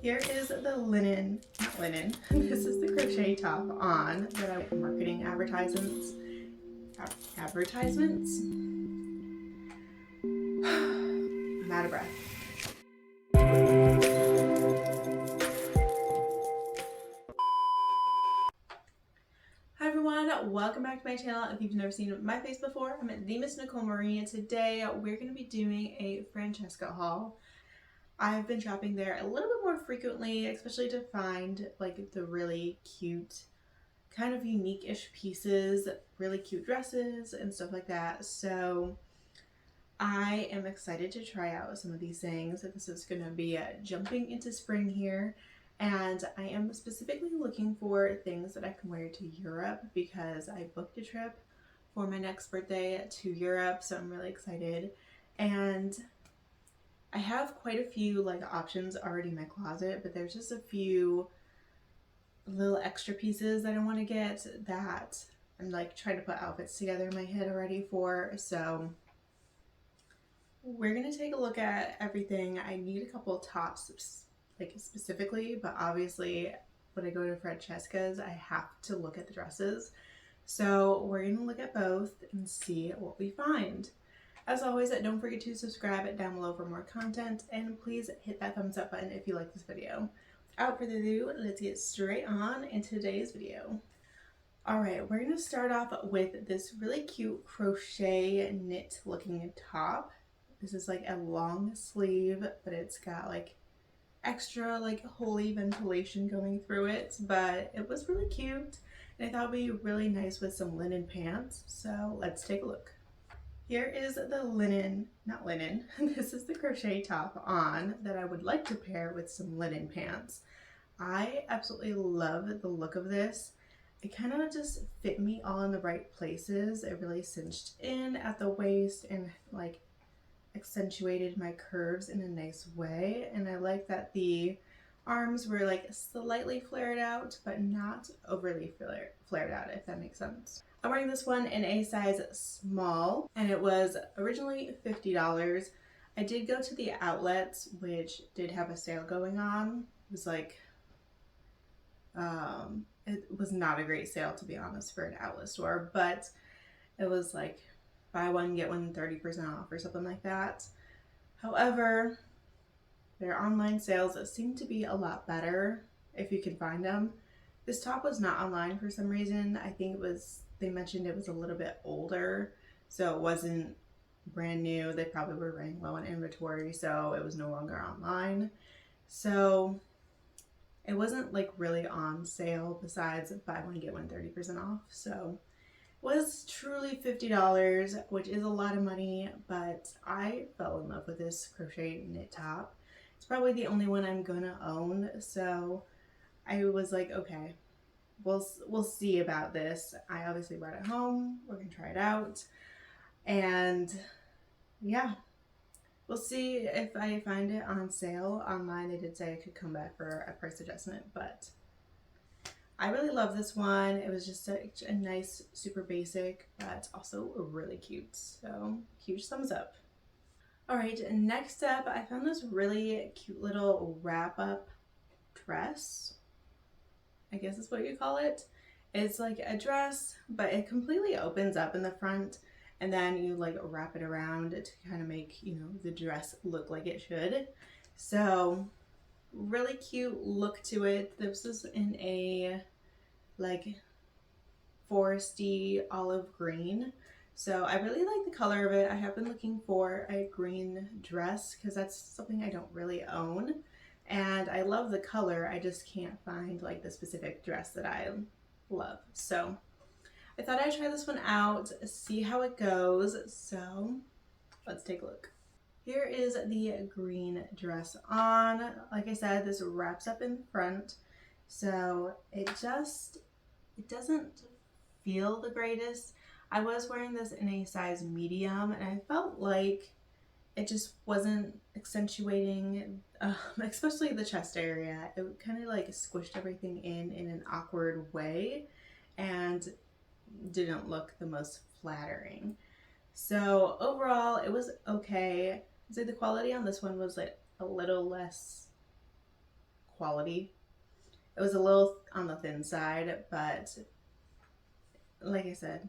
Here is the linen, not linen, this is the crochet top on that I marketing advertisements. I'm out of breath. Hi everyone, welcome back to my channel. If you've never seen my face before, I'm the Miss Nicole Marie, and today we're going to be doing a Francesca haul. I've been shopping there a little bit more frequently, especially to find like the really cute, kind of unique-ish pieces, really cute dresses and stuff like that. So I am excited to try out some of these things. This is going to be jumping into spring here, and I am specifically looking for things that I can wear to Europe because I booked a trip for my next birthday to Europe, so I'm really excited. And I have quite a few like options already in my closet, but there's just a few little extra pieces that I want to get that I'm like trying to put outfits together in my head already for. So we're gonna take a look at everything. I need a couple of tops like specifically, but obviously when I go to Francesca's I have to look at the dresses. So we're gonna look at both and see what we find. As always, don't forget to subscribe down below for more content, and please hit that thumbs up button if you like this video. Without further ado, let's get straight on into today's video. Alright, we're going to start off with this really cute crochet knit looking top. This is like a long sleeve, but it's got like extra like holy ventilation going through it, but it was really cute and I thought it would be really nice with some linen pants. So let's take a look. Here is the linen, not linen, this is the crochet top on that I would like to pair with some linen pants. I absolutely love the look of this. It kind of just fit me all in the right places. It really cinched in at the waist and like accentuated my curves in a nice way. And I like that the arms were like slightly flared out, but not overly flared out, if that makes sense. I'm wearing this one in a size small, and it was originally $50. I did go to the outlets, which did have a sale going on. It was like, it was not a great sale, to be honest, for an outlet store, but it was like buy one, get one 30% off or something like that. However, their online sales seem to be a lot better if you can find them. This top was not online for some reason. I think it was, they mentioned it was a little bit older, so it wasn't brand new. They probably were running low on inventory, so it was no longer online. So it wasn't like really on sale besides buy one get one 30% off. So it was truly $50, which is a lot of money, but I fell in love with this crochet knit top. It's probably the only one I'm gonna own, so I was like, okay, we'll see about this. I obviously brought it home. We're gonna try it out, and yeah, we'll see if I find it on sale online. They did say I could come back for a price adjustment, but I really love this one. It was just such a nice, super basic, but also really cute. So huge thumbs up. All right, next up, I found this really cute little wrap-up dress. I guess that's what you call it. It's like a dress, but it completely opens up in the front, and then you like wrap it around to kind of make, you know, the dress look like it should. So really cute look to it. This is in a like foresty olive green. So I really like the color of it. I have been looking for a green dress because that's something I don't really own. And I love the color. I just can't find like the specific dress that I love. So I thought I'd try this one out, see how it goes. So let's take a look. Here is the green dress on. Like I said, this wraps up in front. So it doesn't feel the greatest. I was wearing this in a size medium, and I felt like it just wasn't accentuating, especially the chest area. It kind of like squished everything in an awkward way and didn't look the most flattering. So overall, it was okay. I'd say the quality on this one was like a little less quality. It was a little on the thin side, but like I said,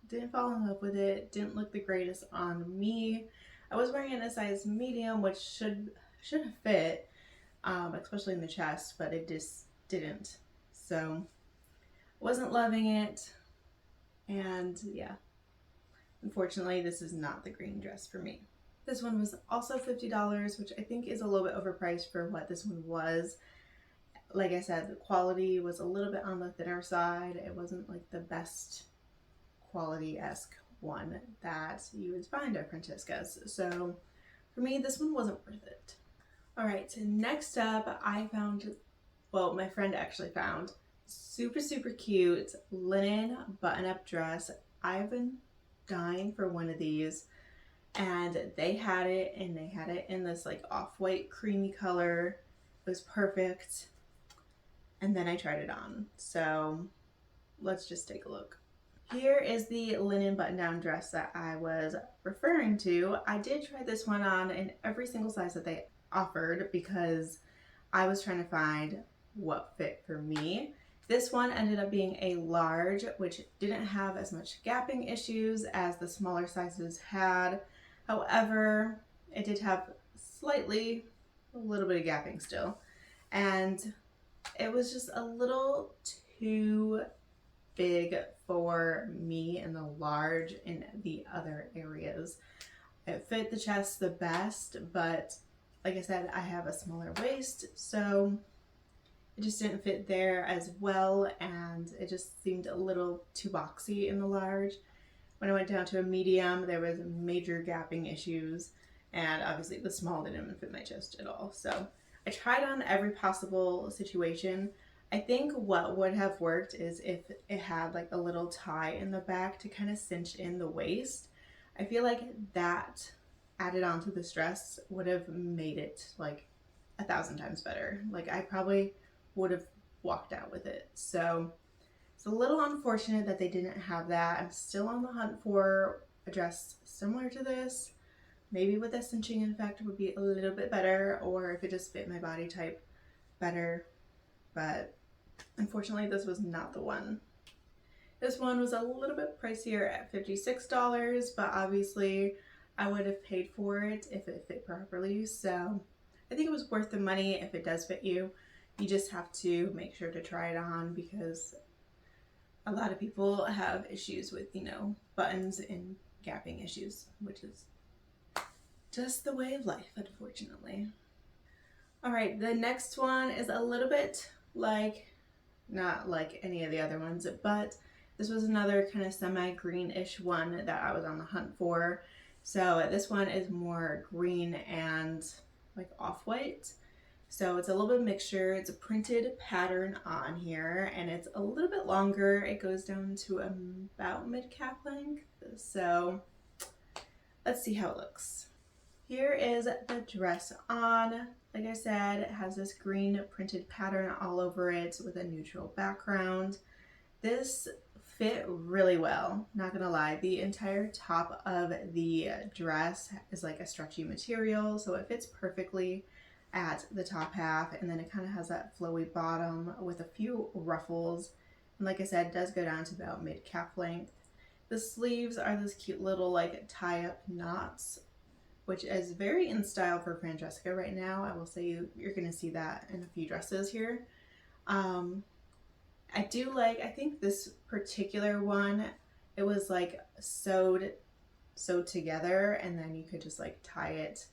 didn't fall in love with it. Didn't look the greatest on me. I was wearing it in a size medium, which should have fit, especially in the chest, but it just didn't. So wasn't loving it, and yeah, unfortunately this is not the green dress for me. This one was also $50, which I think is a little bit overpriced for what this one was. Like I said, the quality was a little bit on the thinner side. It wasn't like the best quality-esque one that you would find at Francesca's. So for me, this one wasn't worth it. All right, so next up I found, well, my friend actually found super cute linen button-up dress. I've been dying for one of these, and they had it, and they had it in this like off-white creamy color. It was perfect. And then I tried it on. So let's just take a look. Here is the linen button-down dress that I was referring to. I did try this one on in every single size that they offered because I was trying to find what fit for me. This one ended up being a large, which didn't have as much gapping issues as the smaller sizes had. However, it did have a little bit of gapping still. And it was just a little too big for me in the large in the other areas. It fit the chest the best, but like I said, I have a smaller waist, so it just didn't fit there as well, and it just seemed a little too boxy in the large. When I went down to a medium, there was major gapping issues, and obviously the small didn't even fit my chest at all. So I tried on every possible situation. I think what would have worked is if it had like a little tie in the back to kind of cinch in the waist. I feel like that added on to this dress would have made it like 1,000 times better. Like I probably would have walked out with it. So it's a little unfortunate that they didn't have that. I'm still on the hunt for a dress similar to this. Maybe with a cinching effect would be a little bit better, or if it just fit my body type better. But unfortunately, this was not the one. This one was a little bit pricier at $56, but obviously I would have paid for it if it fit properly. So I think it was worth the money if it does fit you. You just have to make sure to try it on because a lot of people have issues with, you know, buttons and gapping issues, which is just the way of life, unfortunately. All right, the next one is a little bit like, not like any of the other ones, but this was another kind of semi-greenish one that I was on the hunt for. So this one is more green and like off-white. So it's a little bit mixture. It's a printed pattern on here, and it's a little bit longer. It goes down to about mid-calf length. So let's see how it looks. Here is the dress on. Like I said, it has this green printed pattern all over it with a neutral background. This fit really well, not gonna lie. The entire top of the dress is like a stretchy material, so it fits perfectly at the top half, and then it kind of has that flowy bottom with a few ruffles, and like I said, it does go down to about mid-calf length. The sleeves are this cute little like tie-up knots, which is very in style for Francesca right now. I will say you're gonna see that in a few dresses here. I do like, I think this particular one, it was like sewed together, and then you could just like tie it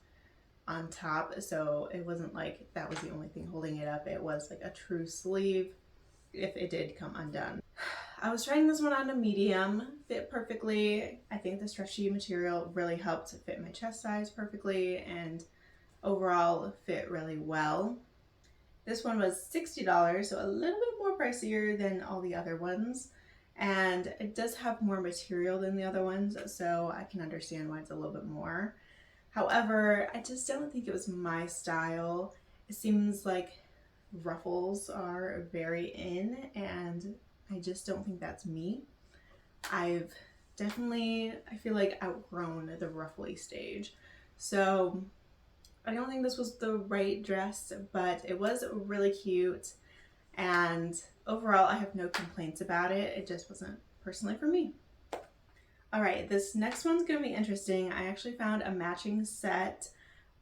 on top, so it wasn't like that was the only thing holding it up. It was like a true sleeve if it did come undone. I was trying this one on a medium, fit perfectly. I think the stretchy material really helped fit my chest size perfectly, and overall fit really well. This one was $60, so a little bit more pricier than all the other ones, and it does have more material than the other ones, so I can understand why it's a little bit more. However, I just don't think it was my style. It seems like ruffles are very in, and I just don't think that's me. I've definitely, I feel like, outgrown the ruffly stage. So I don't think this was the right dress, but it was really cute. And overall, I have no complaints about it. It just wasn't personally for me. All right, this next one's gonna be interesting. I actually found a matching set,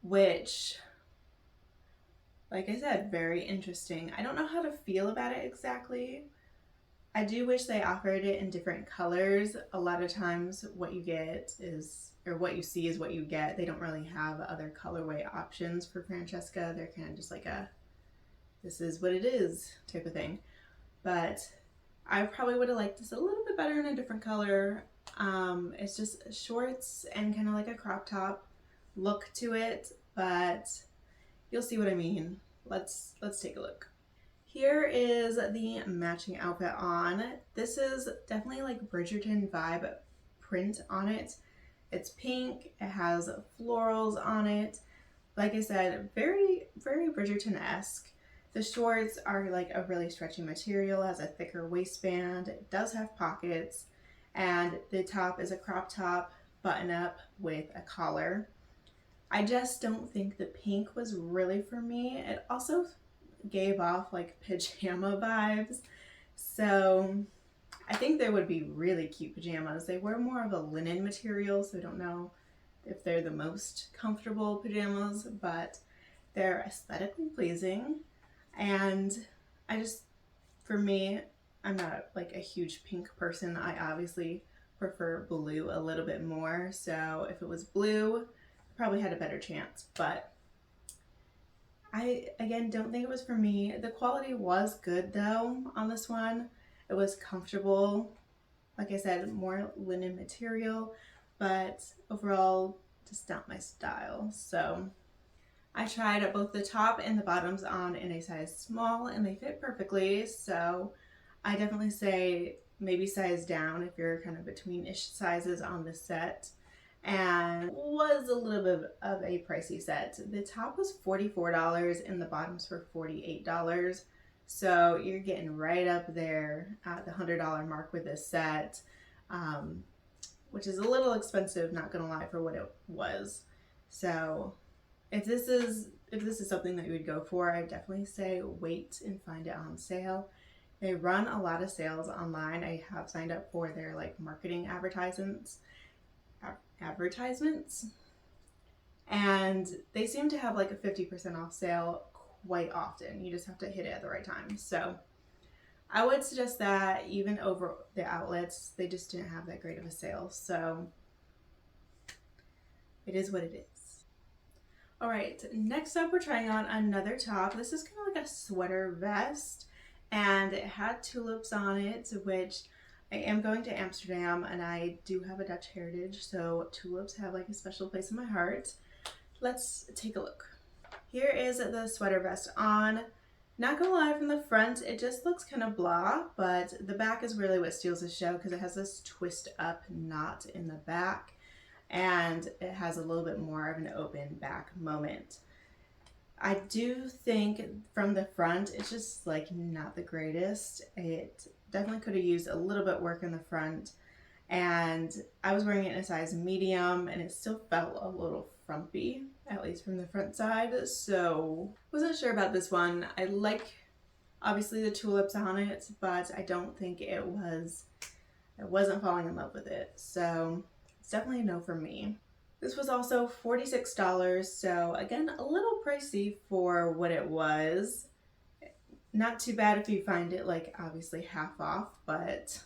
which, like I said, very interesting. I don't know how to feel about it exactly. I do wish they offered it in different colors. A lot of times what you get is, or what you see is what you get. They don't really have other colorway options for Francesca. They're kind of just like a, this is what it is type of thing. But I probably would have liked this a little bit better in a different color. It's just shorts and kind of like a crop top look to it, but you'll see what I mean. Let's take a look. Here is the matching outfit on. This is definitely like Bridgerton vibe print on it. It's pink, it has florals on it. Like I said, very, very Bridgerton-esque. The shorts are like a really stretchy material, has a thicker waistband, it does have pockets, and the top is a crop top button up with a collar. I just don't think the pink was really for me. It also gave off like pajama vibes. So I think they would be really cute pajamas. They were more of a linen material, so I don't know if they're the most comfortable pajamas, but they're aesthetically pleasing. And I just, for me, I'm not like a huge pink person. I obviously prefer blue a little bit more. So if it was blue, I probably had a better chance, but I, again, don't think it was for me. The quality was good though on this one. It was comfortable. Like I said, more linen material, but overall, just not my style. So I tried both the top and the bottoms on in a size small and they fit perfectly. So I definitely say maybe size down if you're kind of between-ish sizes on this set. And was a little bit of a pricey set. The top was $44 and the bottoms were $48. So you're getting right up there at the $100 mark with this set, which is a little expensive, not gonna lie, for what it was. So if this is something that you would go for, I definitely say wait and find it on sale. They run a lot of sales online. I have signed up for their like marketing advertisements, and they seem to have like a 50% off sale quite often. You just have to hit it at the right time. So I would suggest that. Even over the outlets, they just didn't have that great of a sale. So it is what it is. All right, next up we're trying on another top. This is kind of like a sweater vest, and it had tulips on it, which I am going to Amsterdam and I do have a Dutch heritage, so tulips have like a special place in my heart. Let's take a look. Here is the sweater vest on. Not gonna lie, from the front it just looks kind of blah, but the back is really what steals the show because it has this twist up knot in the back and it has a little bit more of an open back moment. I do think from the front it's just like not the greatest. It definitely could have used a little bit work in the front, and I was wearing it in a size medium and it still felt a little frumpy, at least from the front side, so wasn't sure about this one. I like obviously the tulips on it, but I don't think I wasn't falling in love with it, so it's definitely a no for me. This was also $46, so again, a little pricey for what it was. Not too bad if you find it like obviously half off, but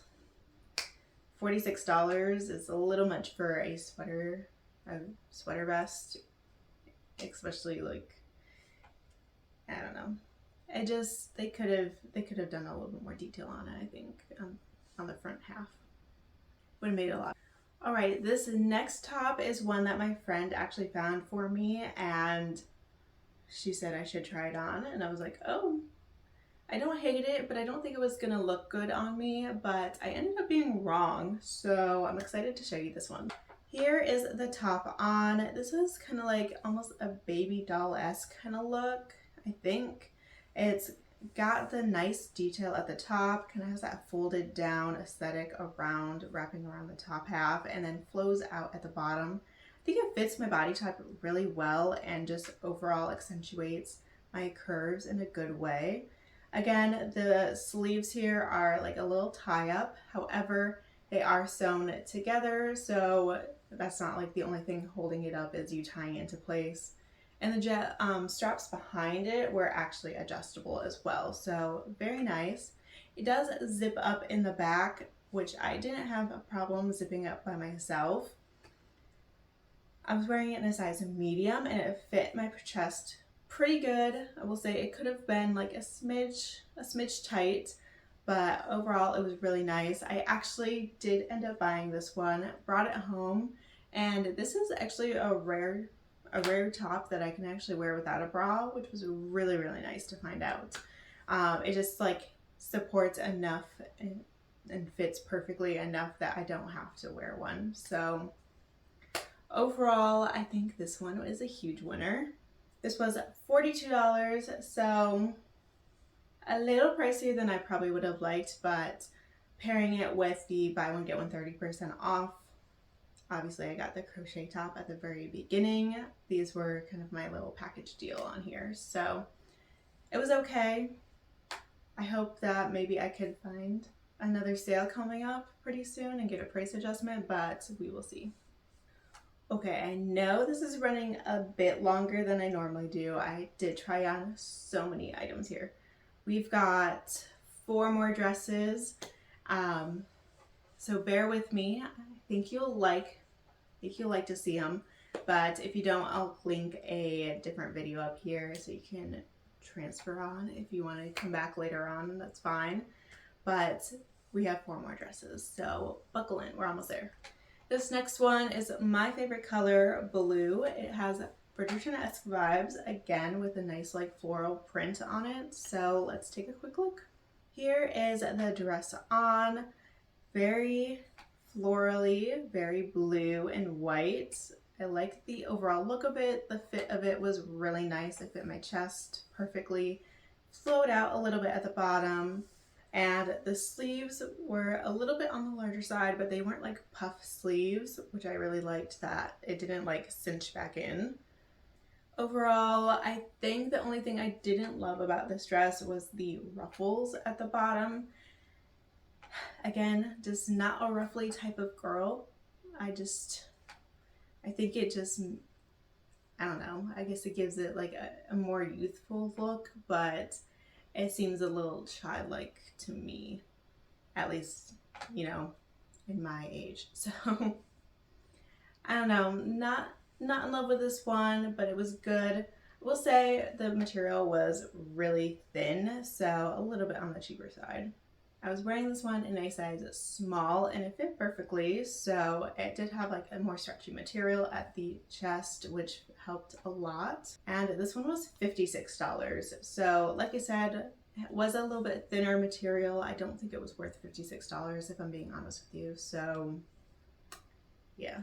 $46 is a little much for a sweater vest, especially like, I don't know. They could have done a little bit more detail on it, I think, on the front half. Would have made it a lot. All right, this next top is one that my friend actually found for me, and she said I should try it on, and I was like, oh, I don't hate it, but I don't think it was gonna look good on me, but I ended up being wrong, so I'm excited to show you this one. Here is the top on. This is kind of like almost a baby doll-esque kind of look, I think. It's got the nice detail at the top, kind of has that folded down aesthetic around, wrapping around the top half, and then flows out at the bottom. think it fits my body type really well and just overall accentuates my curves in a good way. Again, the sleeves here are like a little tie up. However, they are sewn together, so that's not like the only thing holding it up is you tying it into place. And the straps behind it were actually adjustable as well, so very nice. It does zip up in the back, which I didn't have a problem zipping up by myself. I was wearing it in a size medium and it fit my chest pretty good. I will say it could have been like a smidge tight, but overall it was really nice. I actually did end up buying this one, brought it home, and this is actually a rare top that I can actually wear without a bra, which was really, really nice to find out. It just like supports enough and fits perfectly enough that I don't have to wear one. So overall, I think this one is a huge winner. This was $42, so a little pricier than I probably would have liked, but pairing it with the buy one get one 30% off, obviously I got the crochet top at the very beginning. These were kind of my little package deal on here, so it was okay. I hope that maybe I could find another sale coming up pretty soon and get a price adjustment, but we will see. Okay, I know this is running a bit longer than I normally do. I did try on so many items here. We've got 4 more dresses, so bear with me. I think you'll like to see them, but if you don't, I'll link a different video up here so you can transfer on. If you want to come back later on, that's fine. But we have 4 more dresses, so buckle in. We're almost there. This next one is my favorite color, blue. It has Bridgerton-esque vibes, again with a nice like floral print on it. So let's take a quick look. Here is the dress on. Very florally, very blue and white. I like the overall look of it. The fit of it was really nice. It fit my chest perfectly. Flowed out a little bit at the bottom. And the sleeves were a little bit on the larger side, but they weren't like puff sleeves, which I really liked that. It didn't like cinch back in. Overall, I think the only thing I didn't love about this dress was the ruffles at the bottom. Again, just not a ruffly type of girl. I think it just, I don't know, I guess it gives it like a more youthful look, but it seems a little childlike to me, at least, you know, in my age. So I don't know, not in love with this one, but it was good. I will say the material was really thin, so a little bit on the cheaper side. I was wearing this one in a size small and it fit perfectly, so it did have like a more stretchy material at the chest, which helped a lot. And this one was $56. So like I said, it was a little bit thinner material. I don't think it was worth $56 if I'm being honest with you. So yeah.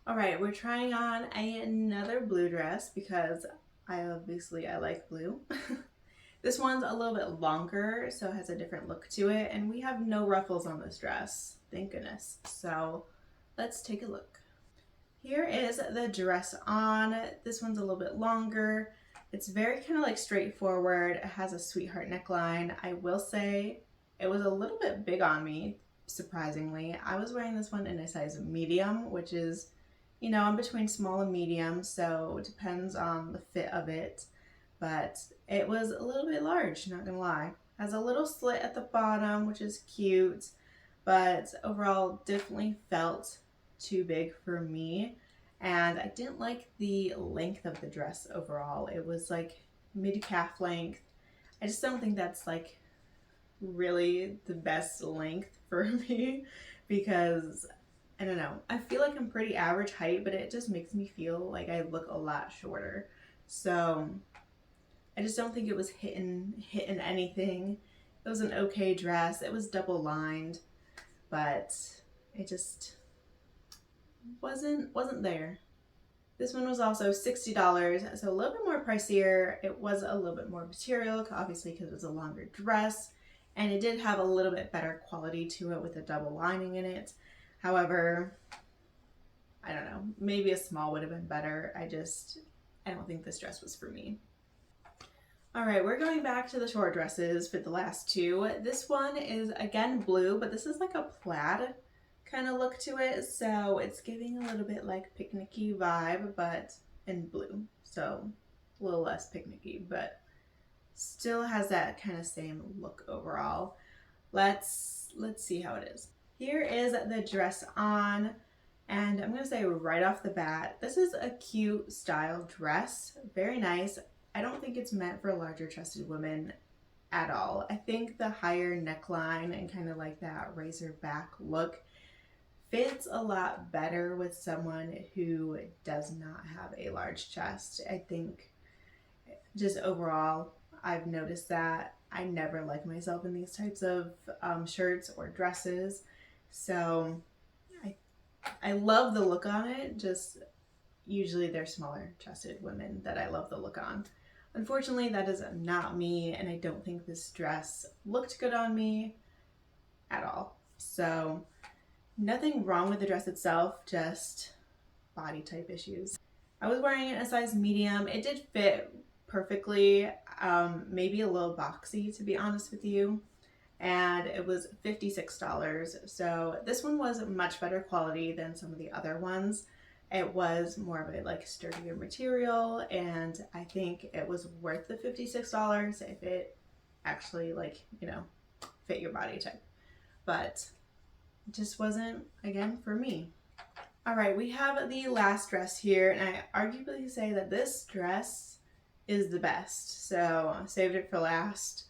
All right, we're trying on another blue dress because I like blue. This one's a little bit longer, so it has a different look to it, and we have no ruffles on this dress, thank goodness. So let's take a look. Here is the dress on. This one's a little bit longer. It's very kind of like straightforward. It has a sweetheart neckline. I will say it was a little bit big on me, surprisingly. I was wearing this one in a size medium, which is, you know, in between small and medium, so it depends on the fit of it. But it was a little bit large, not gonna lie. Has a little slit at the bottom, which is cute, but overall definitely felt too big for me. And I didn't like the length of the dress overall. It was like mid-calf length. I just don't think that's like really the best length for me because I don't know. I feel like I'm pretty average height, but it just makes me feel like I look a lot shorter. So I just don't think it was hitting anything. It was an okay dress. It was double lined, but it just wasn't there. This one was also $60, so a little bit more pricier. It was a little bit more material, obviously because it was a longer dress, and it did have a little bit better quality to it with a double lining in it. However, I don't know, maybe a small would have been better. I don't think this dress was for me. All right, we're going back to the short dresses for the last two. This one is again blue, but this is like a plaid kind of look to it. So it's giving a little bit like picnicky vibe, but in blue. So a little less picnicky, but still has that kind of same look overall. Let's see how it is. Here is the dress on, and I'm gonna say right off the bat, this is a cute style dress, very nice. I don't think it's meant for larger chested women at all. I think the higher neckline and kind of like that razor back look fits a lot better with someone who does not have a large chest. I think just overall, I've noticed that I never like myself in these types of shirts or dresses. So I love the look on it, just usually they're smaller chested women that I love the look on. Unfortunately, that is not me, and I don't think this dress looked good on me at all. So nothing wrong with the dress itself, just body type issues. I was wearing it in a size medium. It did fit perfectly, maybe a little boxy to be honest with you, and it was $56. So this one was much better quality than some of the other ones. It was more of a like sturdier material, and I think it was worth the $56 if it actually like, you know, fit your body type. But it just wasn't, again, for me. All right, we have the last dress here, and I arguably say that this dress is the best. So I saved it for last.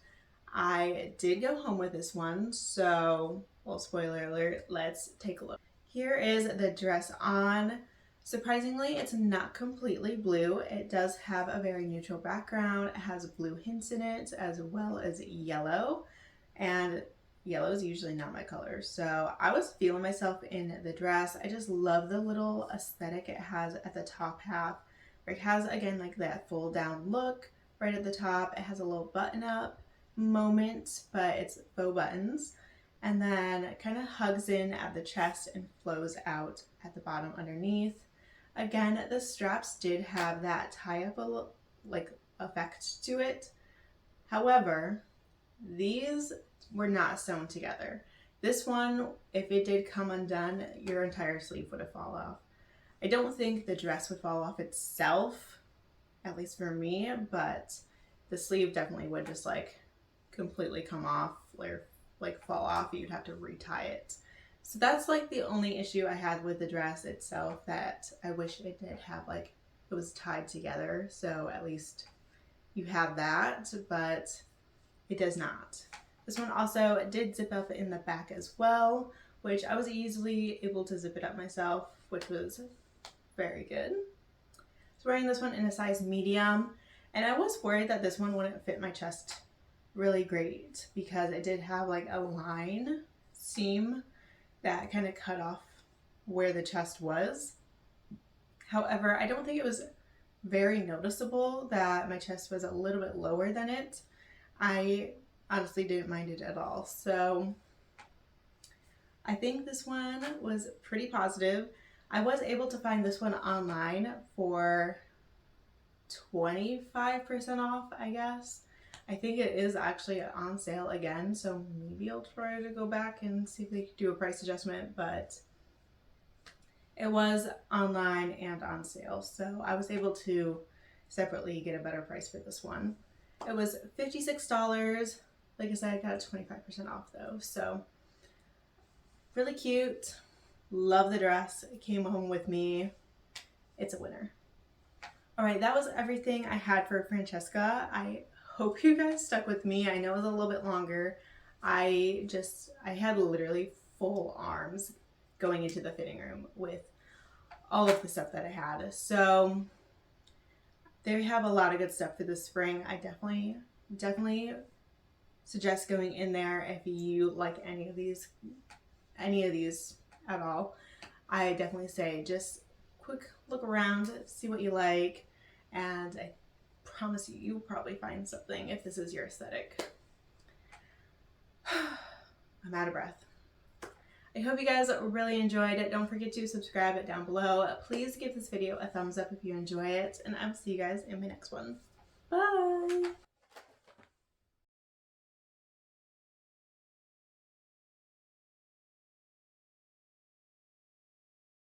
I did go home with this one, so, well, spoiler alert, let's take a look. Here is the dress on. Surprisingly, it's not completely blue. It does have a very neutral background. It has blue hints in it as well as yellow, and yellow is usually not my color. So I was feeling myself in the dress. I just love the little aesthetic it has at the top half, where it has, again, like that full down look right at the top. It has a little button up moment, but it's faux buttons. And then it kind of hugs in at the chest and flows out at the bottom underneath. Again, the straps did have that tie-up like effect to it. However, these were not sewn together. This one, if it did come undone, your entire sleeve would have fallen off. I don't think the dress would fall off itself, at least for me, but the sleeve definitely would just like completely come off or like fall off. You'd have to retie it. So that's like the only issue I had with the dress itself, that I wish it did have like, it was tied together. So at least you have that, but it does not. This one also did zip up in the back as well, which I was easily able to zip it up myself, which was very good. I was wearing this one in a size medium, and I was worried that this one wouldn't fit my chest really great because it did have like a line seam that kind of cut off where the chest was. However, I don't think it was very noticeable that my chest was a little bit lower than it. I honestly didn't mind it at all. So I think this one was pretty positive. I was able to find this one online for 25% off, I guess. I think it is actually on sale again, so maybe I'll try to go back and see if they could do a price adjustment, but it was online and on sale, so I was able to separately get a better price for this one. It was $56. Like I said, I got 25% off though, so really cute. Love the dress. It came home with me. It's a winner. All right, that was everything I had for Francesca. I hope you guys stuck with me. I know it was a little bit longer. I had literally full arms going into the fitting room with all of the stuff that I had. So there you have a lot of good stuff for this spring. I definitely suggest going in there if you like any of these at all. I definitely say just quick look around, see what you like, and I promise you, you'll probably find something if this is your aesthetic. I'm out of breath. I hope you guys really enjoyed it. Don't forget to subscribe it down below. Please give this video a thumbs up if you enjoy it, and I will see you guys in my next one. Bye!